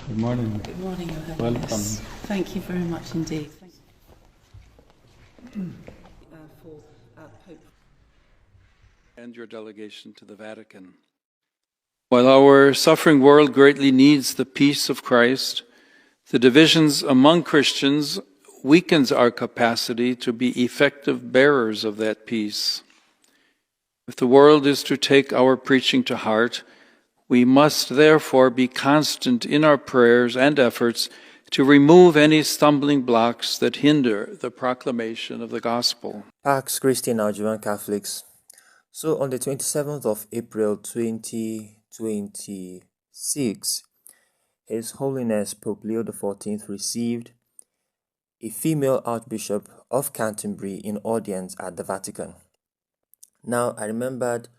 Good morning. Good morning, Your Welcome. Holiness. Thank you very much indeed. Thank you for Pope And your delegation to the Vatican. While our suffering world greatly needs the peace of Christ, the divisions among Christians weakens our capacity to be effective bearers of that peace. If the world is to take our preaching to heart, we must therefore be constant in our prayers and efforts to remove any stumbling blocks that hinder the proclamation of the gospel. Pax Christi Nigerian Catholics. So on the 27th of April 2026, His Holiness Pope Leo XIV received a female Archbishop of Canterbury in audience at the Vatican. Now, I remembered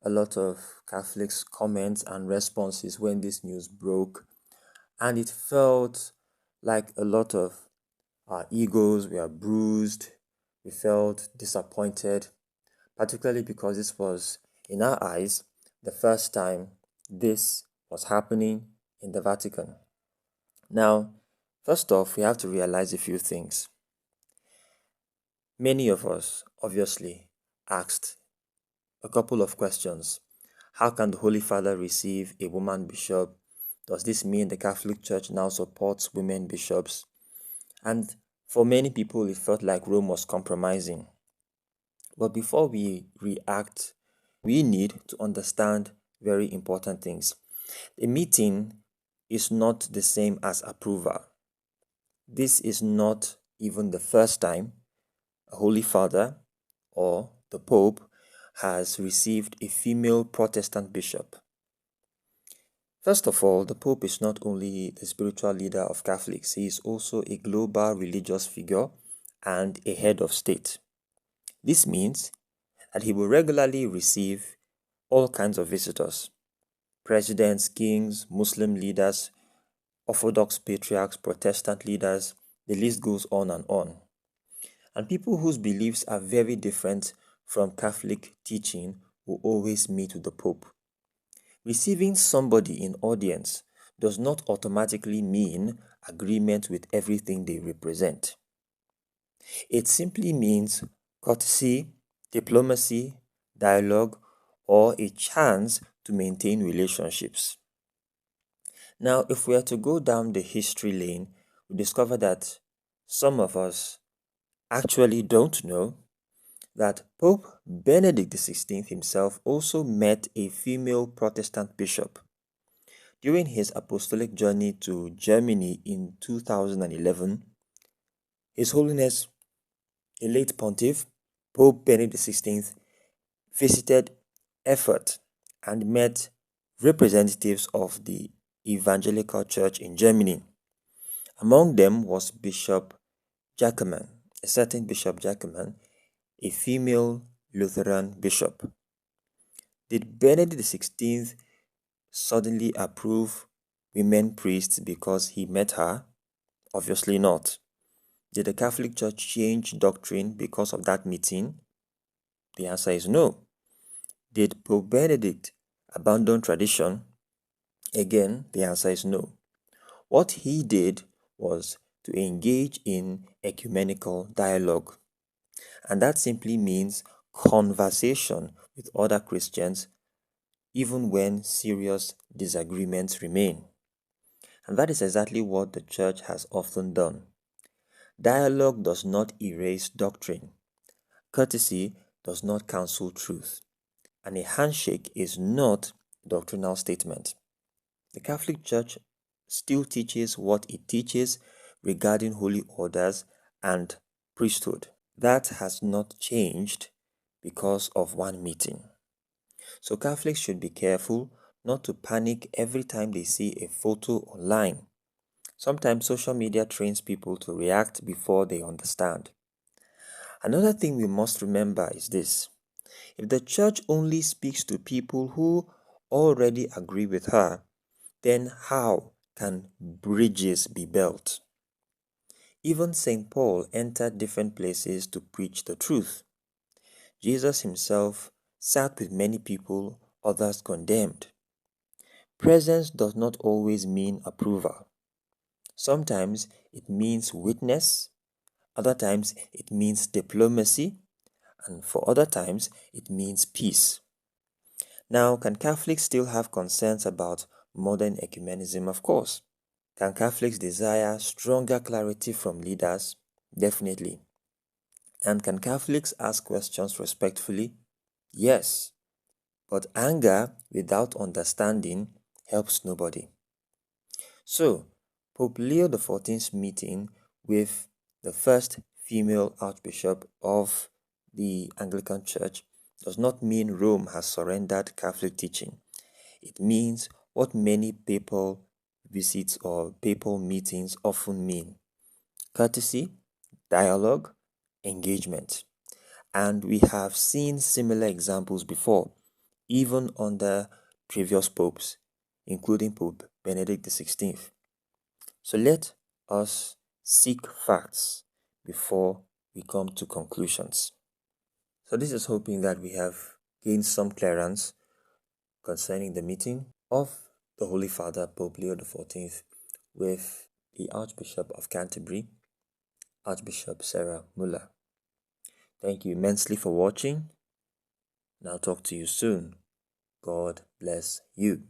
a lot of Catholics' comments and responses when this news broke, and it felt like a lot of our egos were bruised. We felt disappointed, particularly because this was, in our eyes, the first time this was happening in the Vatican. Now, first off, we have to realize a few things. Many of us, obviously, asked a couple of questions. How can the Holy Father receive a woman bishop? Does this mean the Catholic Church now supports women bishops? And for many people, it felt like Rome was compromising. But before we react, we need to understand very important things. A meeting is not the same as approval. This is not even the first time a Holy Father or the Pope has received a female Protestant bishop. First of all, the Pope is not only the spiritual leader of Catholics, he is also a global religious figure and a head of state. This means that he will regularly receive all kinds of visitors: presidents, kings, Muslim leaders, Orthodox patriarchs, Protestant leaders, the list goes on and on. And people whose beliefs are very different from Catholic teaching will always meet with the Pope. Receiving somebody in audience does not automatically mean agreement with everything they represent. It simply means courtesy, diplomacy, dialogue, or a chance to maintain relationships. Now, if we are to go down the history lane, we discover that some of us actually don't know that Pope Benedict XVI himself also met a female Protestant bishop. During his apostolic journey to Germany in 2011, His Holiness, the late Pontiff, Pope Benedict XVI, visited Erfurt and met representatives of the Evangelical Church in Germany. Among them was Bishop Jacquemin, a certain Bishop Jacquemin, a female Lutheran bishop. Did Benedict XVI suddenly approve women priests because he met her? Obviously not. Did the Catholic Church change doctrine because of that meeting? The answer is no. Did Pope Benedict abandon tradition? Again, the answer is no. What he did was to engage in ecumenical dialogue. And that simply means conversation with other Christians, even when serious disagreements remain. And that is exactly what the Church has often done. Dialogue does not erase doctrine. Courtesy does not cancel truth. And a handshake is not a doctrinal statement. The Catholic Church still teaches what it teaches regarding holy orders and priesthood. That has not changed because of one meeting. So Catholics should be careful not to panic every time they see a photo online. Sometimes social media trains people to react before they understand. Another thing we must remember is this: if the Church only speaks to people who already agree with her, then how can bridges be built? Even St. Paul entered different places to preach the truth. Jesus himself sat with many people others condemned. Presence does not always mean approval. Sometimes it means witness, other times it means diplomacy, and for other times it means peace. Now, can Catholics still have concerns about modern ecumenism? Of course. Can Catholics desire stronger clarity from leaders? Definitely. And can Catholics ask questions respectfully? Yes. But anger without understanding helps nobody. So, Pope Leo XIV's meeting with the first female Archbishop of the Anglican Church does not mean Rome has surrendered Catholic teaching. It means what many papal visits or papal meetings often mean: courtesy, dialogue, engagement. And we have seen similar examples before, even under previous popes, including Pope Benedict XVI. So let us seek facts before we come to conclusions. So this is hoping that we have gained some clearance concerning the meeting of the Holy Father Pope Leo XIV with the Archbishop of Canterbury, Archbishop Sarah Muller. Thank you immensely for watching, and I'll talk to you soon. God bless you.